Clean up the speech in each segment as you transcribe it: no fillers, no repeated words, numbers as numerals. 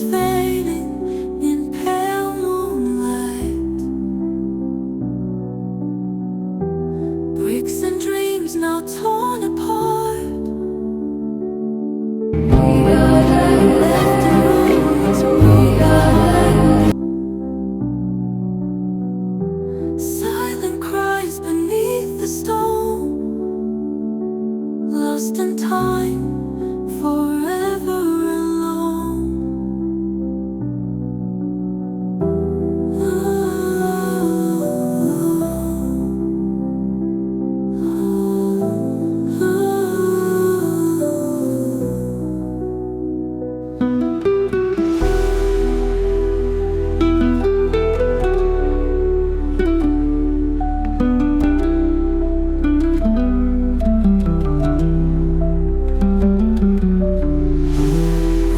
is fading in pale moonlight. Bricks and dreams now torn apart. We are left in ruins. We are silent cries beneath the stone, lost in time, forever alone.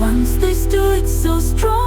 Once they stood so strong,